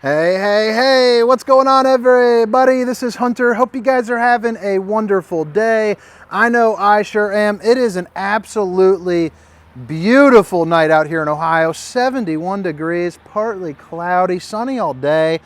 Hey, hey, hey, what's going on, everybody? This is Hunter. Hope you guys are having a wonderful day. I know I sure am. It is an absolutely beautiful night out here in Ohio. 71 degrees, partly cloudy, sunny all day.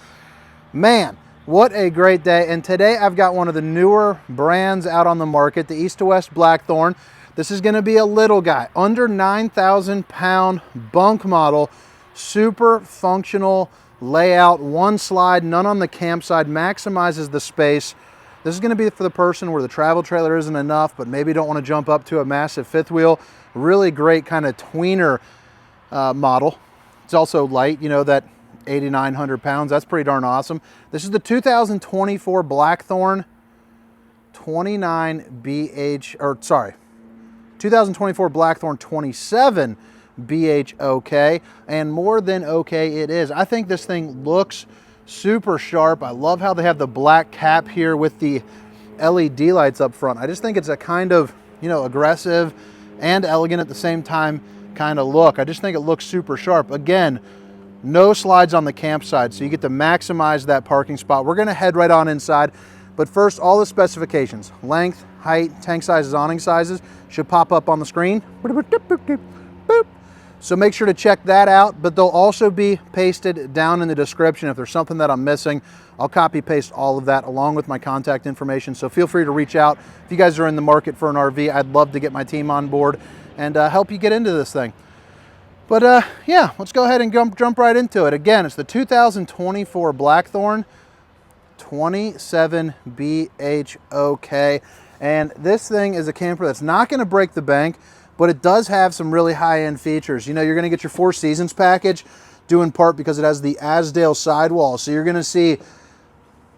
Man, what a great day. And today I've got one of the newer brands out on the market, the East to West Blackthorn. This is going to be a little guy, under 9,000 pound bunk model, super functional layout, one slide, none on the campsite, maximizes the space. This is going to be for the person where the travel trailer isn't enough, but maybe don't want to jump up to a massive fifth wheel. Really great kind of tweener model. It's also light, you know, that 8,900 pounds. That's pretty darn awesome. This is the 2024 Blackthorn 2024 Blackthorn 27BH-OK, and more than okay it is. I think this thing looks super sharp. I love how they have the black cap here with the LED lights up front. I just think it's a kind of, you know, aggressive and elegant at the same time kind of look. I just think it looks super sharp. Again, no slides on the campsite, so you get to maximize that parking spot. We're gonna head right on inside, but first, all the specifications, length, height, tank sizes, awning sizes, should pop up on the screen. So make sure to check that out, but they'll also be pasted down in the description. If there's something that I'm missing, I'll copy paste all of that along with my contact information. So feel free to reach out. If you guys are in the market for an RV, I'd love to get my team on board and help you get into this thing. But yeah, let's go ahead and jump right into it. Again, it's the 2024 Blackthorn 27BH-OK. And this thing is a camper that's not going to break the bank, but it does have some really high-end features. You know, you're going to get your Four Seasons package, due in part because it has the Asdale sidewall. So you're going to see,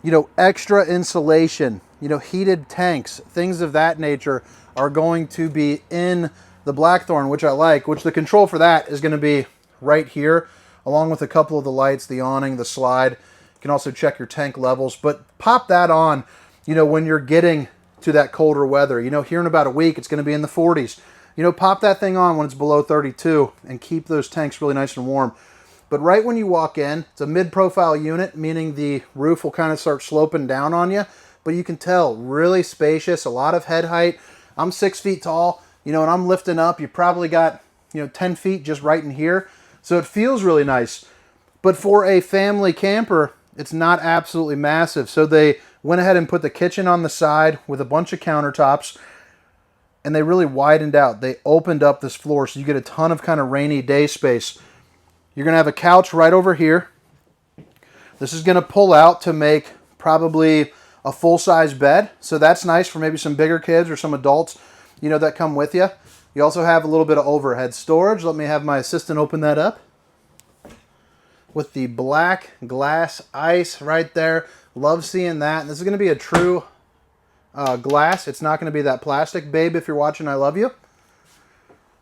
you know, extra insulation, you know, heated tanks, things of that nature are going to be in the Blackthorn, which I like, which the control for that is going to be right here, along with a couple of the lights, the awning, the slide. You can also check your tank levels, but pop that on, you know, when you're getting to that colder weather. You know, here in about a week, it's going to be in the 40s. You know, pop that thing on when it's below 32 and keep those tanks really nice and warm. But right when you walk in, it's a mid-profile unit, meaning the roof will kind of start sloping down on you, but you can tell, really spacious, a lot of head height. I'm 6 feet tall, you know, and I'm lifting up. You probably got, you know, 10 feet just right in here. So it feels really nice. But for a family camper, it's not absolutely massive. So they went ahead and put the kitchen on the side with a bunch of countertops, and they really widened out. They opened up this floor so you get a ton of kind of rainy day space. You're going to have a couch right over here. This is going to pull out to make probably a full-size bed. So that's nice for maybe some bigger kids or some adults, you know, that come with you. You also have a little bit of overhead storage. Let me have my assistant open that up. With the black glass ice right there. Love seeing that. And this is going to be a true glass. It's not going to be that plastic. Babe, if you're watching, I love you.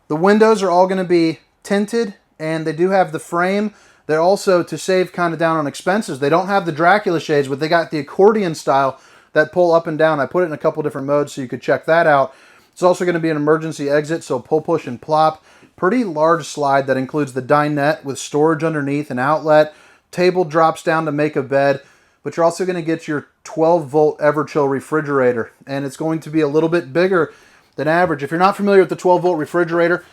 The windows are all going to be tinted, and they do have the frame. They're also, to save kind of down on expenses, they don't have the Dracula shades, but they got the accordion style that pull up and down. I put it in a couple different modes so you could check that out. It's also going to be an emergency exit, so pull, push, and plop. Pretty large slide that includes the dinette with storage underneath, an outlet. Table drops down to make a bed, but you're also going to get your 12-volt Everchill refrigerator, and it's going to be a little bit bigger than average. If you're not familiar with the 12-volt refrigerator,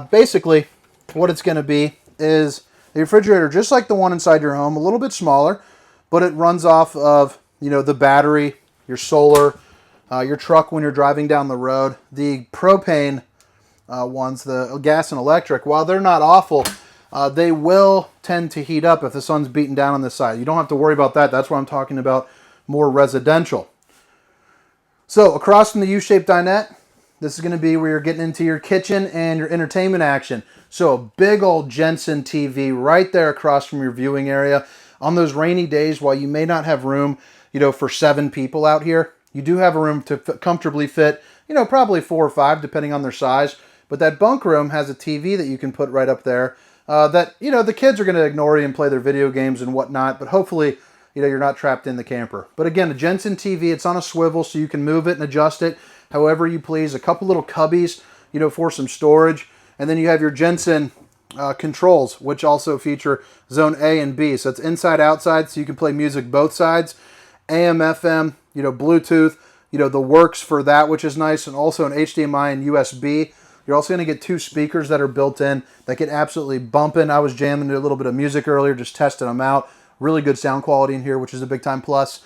basically what it's going to be is a refrigerator just like the one inside your home, a little bit smaller, but it runs off of, you know, the battery, your solar, your truck when you're driving down the road. The propane ones, the gas and electric, while they're not awful, they will tend to heat up if the sun's beating down on this side. You don't have to worry about that. That's what I'm talking about, more residential. So across from the U-shaped dinette, this is going to be where you're getting into your kitchen and your entertainment action. So a big old Jensen TV right there across from your viewing area. On those rainy days, while you may not have room, you know, for 7 people out here, you do have a room to comfortably fit, you know, probably 4 or 5 depending on their size. But that bunk room has a TV that you can put right up there that, you know, the kids are going to ignore you and play their video games and whatnot, but hopefully, you know, you're not trapped in the camper. But again, a Jensen TV, it's on a swivel so you can move it and adjust it however you please. A couple little cubbies, you know, for some storage. And then you have your Jensen controls, which also feature zone A and B. So it's inside, outside, so you can play music both sides. AM, FM, Bluetooth, the works for that, which is nice, and also an HDMI and USB. You're also going to get 2 speakers that are built in that get absolutely bumping. I was jamming to a little bit of music earlier, just testing them out. Really good sound quality in here, which is a big time plus.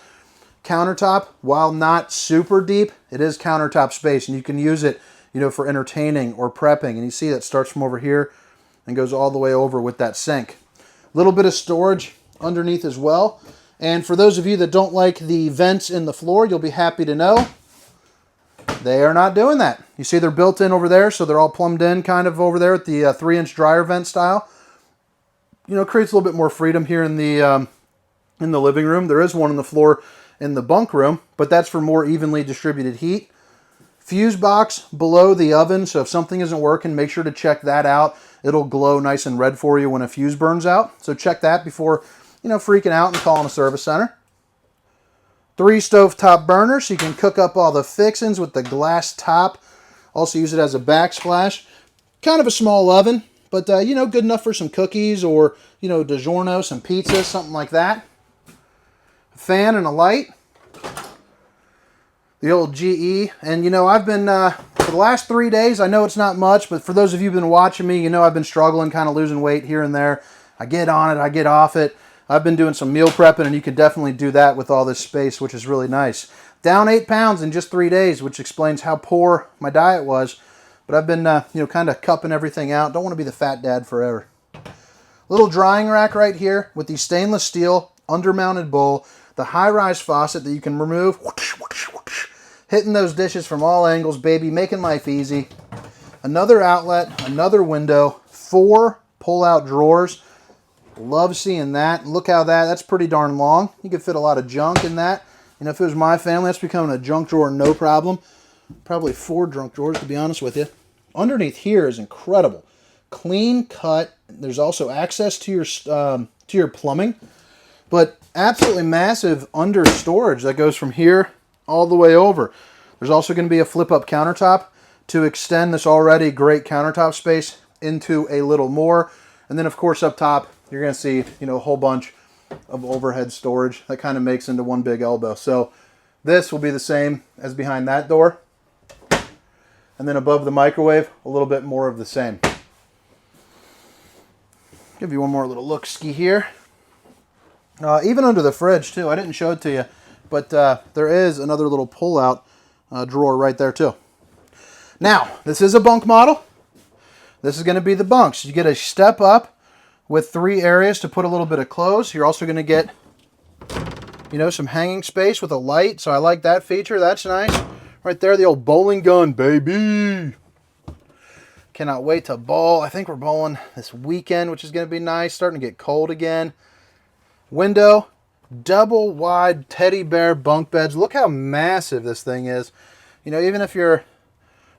Countertop, while not super deep, it is countertop space, and you can use it, for entertaining or prepping. And you see that starts from over here and goes all the way over with that sink. A little bit of storage underneath as well. And for those of you that don't like the vents in the floor, you'll be happy to know they are not doing that. You see they're built in over there, so they're all plumbed in kind of over there at the 3-inch dryer vent style. Creates a little bit more freedom here in the living room. There is one on the floor in the bunk room, but that's for more evenly distributed heat. Fuse box below the oven, so if something isn't working, make sure to check that out. It'll glow nice and red for you when a fuse burns out. So check that before, freaking out and calling a service center. 3 stovetop burners, so you can cook up all the fixings with the glass top. Also use it as a backsplash. Kind of a small oven, but good enough for some cookies or, DiGiorno, some pizzas, something like that. A fan and a light. The old GE, and I've been, for the last 3 days, I know it's not much, but for those of you who've been watching me, I've been struggling, kind of losing weight here and there. I get on it, I get off it. I've been doing some meal prepping, and you can definitely do that with all this space, which is really nice. Down 8 pounds in just 3 days, which explains how poor my diet was. But I've been, kind of cupping everything out. Don't want to be the fat dad forever. Little drying rack right here with the stainless steel under-mounted bowl, the high-rise faucet that you can remove. Hitting those dishes from all angles, baby, making life easy. Another outlet, another window, 4 pull-out drawers. Love seeing that. Look how that's pretty darn long. You could fit a lot of junk in that. If it was my family, that's becoming a junk drawer, no problem. Probably 4 junk drawers, to be honest with you. Underneath here is incredible. Clean cut. There's also access to your plumbing, but absolutely massive under storage that goes from here all the way over. There's also going to be a flip-up countertop to extend this already great countertop space into a little more. And then, of course, up top, you're going to see, a whole bunch of overhead storage that kind of makes into one big elbow. So this will be the same as behind that door. And then above the microwave, a little bit more of the same. Give you one more little look-ski here. Even under the fridge, too. I didn't show it to you, but there is another little pull-out drawer right there, too. Now, this is a bunk model. This is going to be the bunks. You get a step up with 3 areas to put a little bit of clothes. You're also going to get, some hanging space with a light. So I like that feature. That's nice. Right there, the old bowling gun, baby. Cannot wait to bowl. I think we're bowling this weekend, which is going to be nice. Starting to get cold again. Window, double wide teddy bear bunk beds. Look how massive this thing is. Even if you're,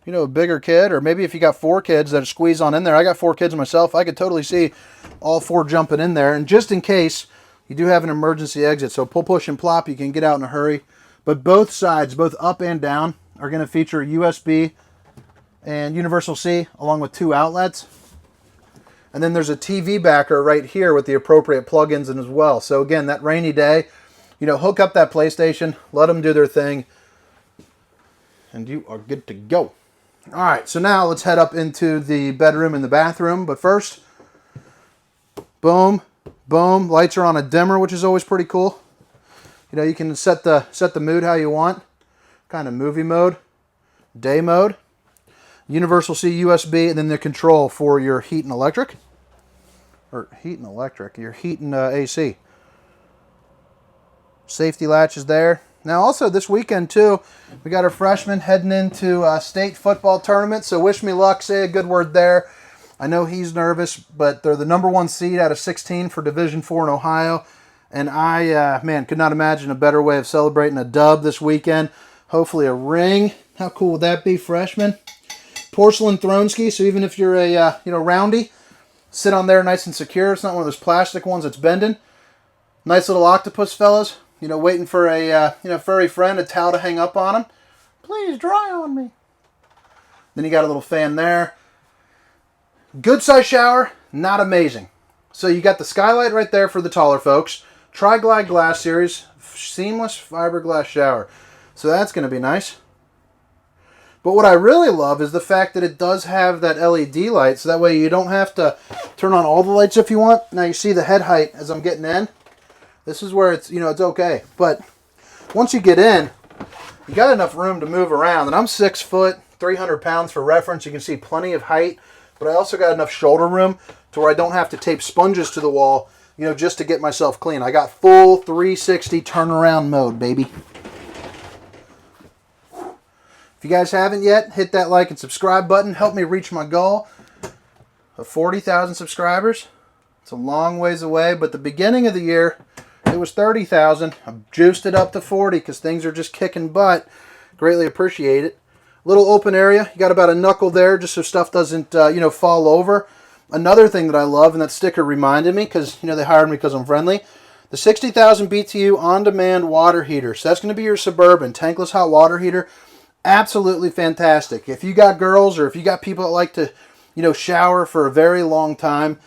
a bigger kid, or maybe if you got 4 kids that squeeze on in there. I got 4 kids myself. I could totally see all 4 jumping in there. And just in case, you do have an emergency exit. So pull, push, and plop. You can get out in a hurry. But both sides, both up and down, are going to feature USB and Universal C, along with 2 outlets. And then there's a TV backer right here with the appropriate plugins in as well. So again, that rainy day, hook up that PlayStation, let them do their thing, and you are good to go. All right, so now let's head up into the bedroom and the bathroom. But first, boom, boom. Lights are on a dimmer, which is always pretty cool. You can set the mood how you want. Kind of movie mode, day mode, Universal C USB, and then the control for your heat and electric. Or heat and electric, your heat and AC. Safety latch is there. Now also this weekend too, we got our freshmen heading into a state football tournament, so wish me luck, say a good word there. I know he's nervous, but they're the #1 seed out of 16 for Division IV in Ohio. And I, could not imagine a better way of celebrating a dub this weekend. Hopefully a ring. How cool would that be, freshmen? Porcelain throne ski, so even if you're a, roundy, sit on there nice and secure. It's not one of those plastic ones that's bending. Nice little octopus, fellas. Waiting for a, furry friend, a towel to hang up on him. Please dry on me. Then you got a little fan there. Good size shower. not amazing. So you got the skylight right there for the taller folks. Tri-Glide glass series, seamless fiberglass shower. So that's going to be nice. But what I really love is the fact that it does have that LED light, so that way you don't have to turn on all the lights if you want. Now you see the head height as I'm getting in. This is where it's, you know, it's okay. But once you get in, you got enough room to move around. And I'm 6 foot, 300 pounds for reference. You can see plenty of height, but I also got enough shoulder room to where I don't have to tape sponges to the wall, you know, just to get myself clean. I got full 360 turnaround mode, baby. If you guys haven't yet, hit that like and subscribe button. Help me reach my goal of 40,000 subscribers. It's a long ways away, but the beginning of the year, it was 30,000. I've juiced it up to 40 because things are just kicking butt. Greatly appreciate it. Little open area. You got about a knuckle there just so stuff doesn't, you know, fall over. Another thing that I love, and that sticker reminded me because, you know, they hired me because I'm friendly, the 60,000 BTU on-demand water heater. So that's going to be your Suburban tankless hot water heater. Absolutely fantastic. If you got girls or if you got people that like to, you know, shower for a very long time,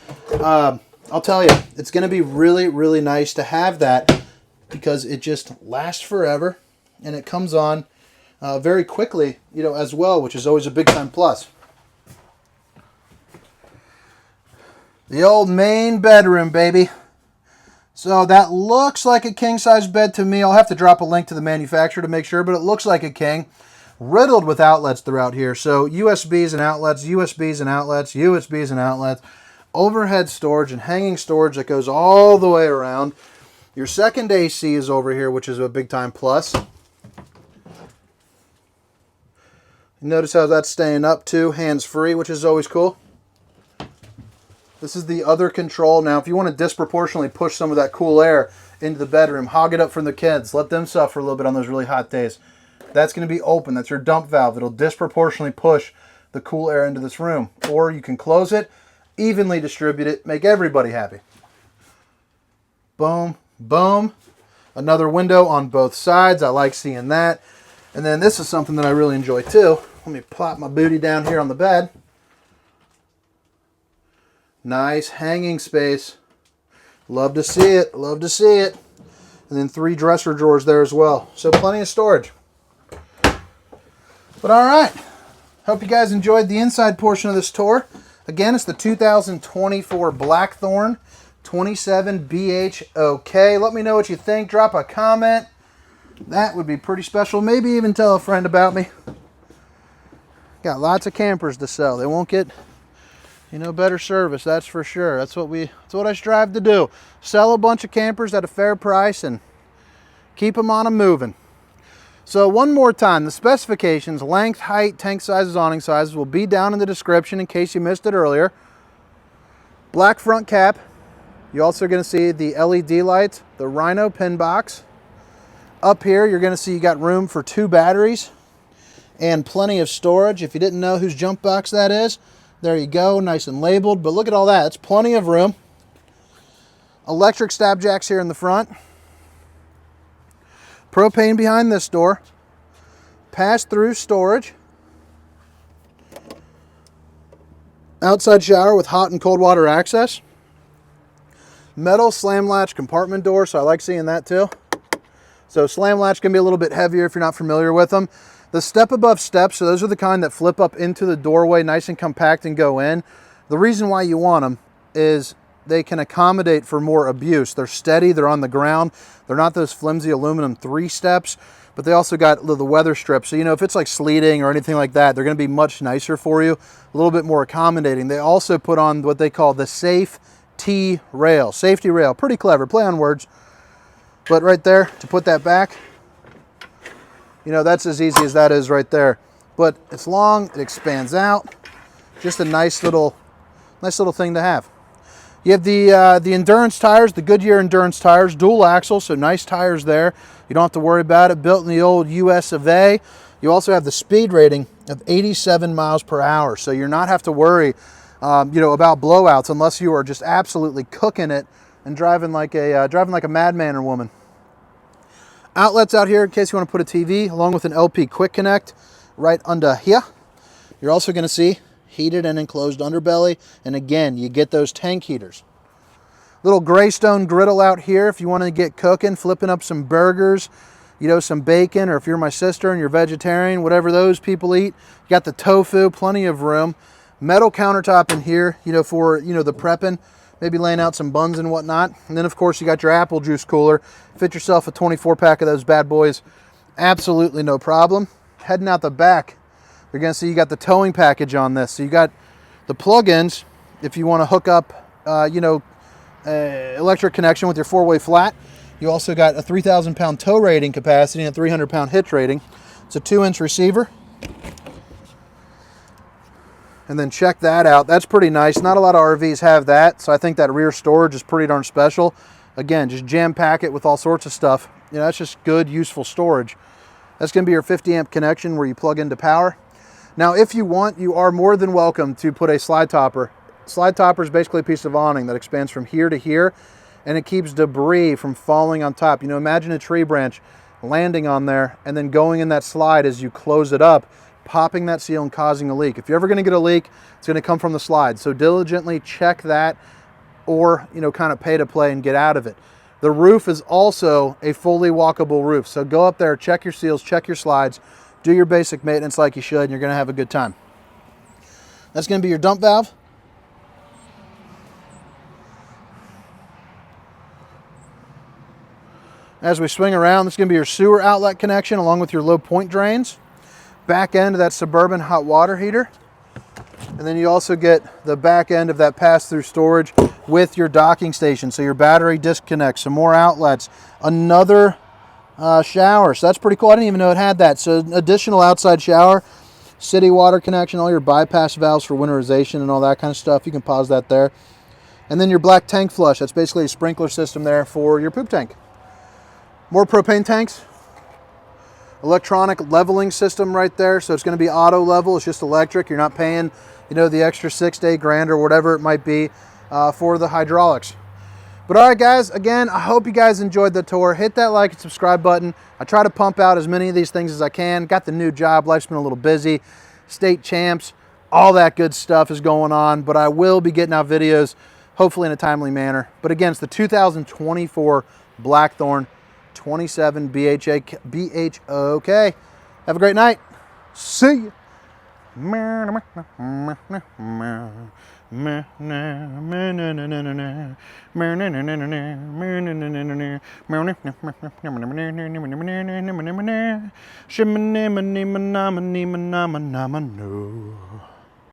I'll tell you, it's going to be really, really nice to have that because it just lasts forever and it comes on very quickly, you know, as well, which is always a big time plus. The old main bedroom, baby. So that looks like a king-size bed to me. I'll have to drop a link to the manufacturer to make sure, but it looks like a king. Riddled with outlets throughout here. So USBs and outlets, USBs and outlets, USBs and outlets. Overhead storage and hanging storage that goes all the way around. Your second AC is over here, which is a big time plus. Notice how that's staying up too, hands-free, which is always cool. This is the other control. Now, if you want to disproportionately push some of that cool air into the bedroom, hog it up from the kids. Let them suffer a little bit on those really hot days. That's going to be open. That's your dump valve. It'll disproportionately push the cool air into this room. Or you can close it, evenly distribute it, make everybody happy. Boom, boom. Another window on both sides. I like seeing that. And then this is something that I really enjoy too. Let me plop my booty down here on the bed. Nice hanging space. Love to see it. Love to see it. And then 3 dresser drawers there as well. So plenty of storage. But all right. Hope you guys enjoyed the inside portion of this tour. Again, it's the 2024 Blackthorn 27BH-OK. Let me know what you think. Drop a comment. That would be pretty special. Maybe even tell a friend about me. Got lots of campers to sell. They won't get, you know, better service, that's for sure. That's what I strive to do. Sell a bunch of campers at a fair price and keep them on 'em moving. So one more time, the specifications, length, height, tank sizes, awning sizes will be down in the description in case you missed it earlier. Black front cap. You're also going to see the LED lights, the Rhino pin box. Up here, you're going to see you got room for 2 batteries and plenty of storage. If you didn't know whose jump box that is, there you go, nice and labeled. But look at all that, it's plenty of room. Electric stab jacks here in the front. Propane behind this door. Pass-through storage. Outside shower with hot and cold water access. Metal slam latch compartment door, so I like seeing that too. So slam latch can be a little bit heavier if you're not familiar with them. The step above steps, so those are the kind that flip up into the doorway nice and compact and go in. The reason why you want them is they can accommodate for more abuse. They're steady, they're on the ground. They're not those flimsy aluminum 3 steps, but they also got the weather strips. So, you know, if it's like sleeting or anything like that, they're gonna be much nicer for you, a little bit more accommodating. They also put on what they call the safety rail. Safety rail, pretty clever, play on words. But right there, to put that back, you know, that's as easy as that is right there. But it's long, it expands out. Just a nice little thing to have. You have the endurance tires, the Goodyear endurance tires, dual axle, so nice tires there. You don't have to worry about it. Built in the old US of A. You also have the speed rating of 87 miles per hour, so you're not have to worry, you know, about blowouts unless you are just absolutely cooking it and driving like a madman or woman. Outlets out here in case you want to put a TV, along with an LP quick connect right under here. You're also going to see heated and enclosed underbelly. And again, you get those tank heaters. Little Greystone griddle out here if you want to get cooking, flipping up some burgers, you know, some bacon, or if you're my sister and you're vegetarian, whatever those people eat. You got the tofu, plenty of room. Metal countertop in here, you know, for, you know, the prepping, maybe laying out some buns and whatnot. And then, of course, you got your apple juice cooler. Fit yourself a 24-pack of those bad boys. Absolutely no problem. Heading out the back, you're going to see you got the towing package on this. So you got the plug-ins if you want to hook up, you know, electric connection with your 4-way flat. You also got a 3,000-pound tow rating capacity and a 300-pound hitch rating. It's a 2-inch receiver. And then check that out. That's pretty nice. Not a lot of RVs have that, so I think that rear storage is pretty darn special. Again, just jam pack it with all sorts of stuff. You know, that's just good, useful storage. That's going to be your 50-amp connection where you plug into power. Now, if you want, you are more than welcome to put a slide topper. Slide topper is basically a piece of awning that expands from here to here, and it keeps debris from falling on top. You know, imagine a tree branch landing on there and then going in that slide as you close it up, popping that seal and causing a leak. If you're ever going to get a leak, it's going to come from the slide. So diligently check that, or, you know, kind of pay to play and get out of it. The roof is also a fully walkable roof. So go up there, check your seals, check your slides, do your basic maintenance like you should, and you're going to have a good time. That's going to be your dump valve. As we swing around, this is going to be your sewer outlet connection along with your low point drains. Back end of that Suburban hot water heater. And then you also get the back end of that pass-through storage with your docking station. So your battery disconnect, some more outlets, another shower. So that's pretty cool. I didn't even know it had that. So additional outside shower, city water connection, all your bypass valves for winterization and all that kind of stuff. You can pause that there. And then your black tank flush. That's basically a sprinkler system there for your poop tank. More propane tanks. Electronic leveling system right there. So it's going to be auto level. It's just electric. You're not paying, you know, the extra $6 to $8 or whatever it might be for the hydraulics. But all right, guys, again, I hope you guys enjoyed the tour. Hit that like and subscribe button. I try to pump out as many of these things as I can. Got the new job. Life's been a little busy. State champs, all that good stuff is going on. But I will be getting out videos, hopefully in a timely manner. But again, it's the 2024 Blackthorn 27BH-OK. Have a great night. See you.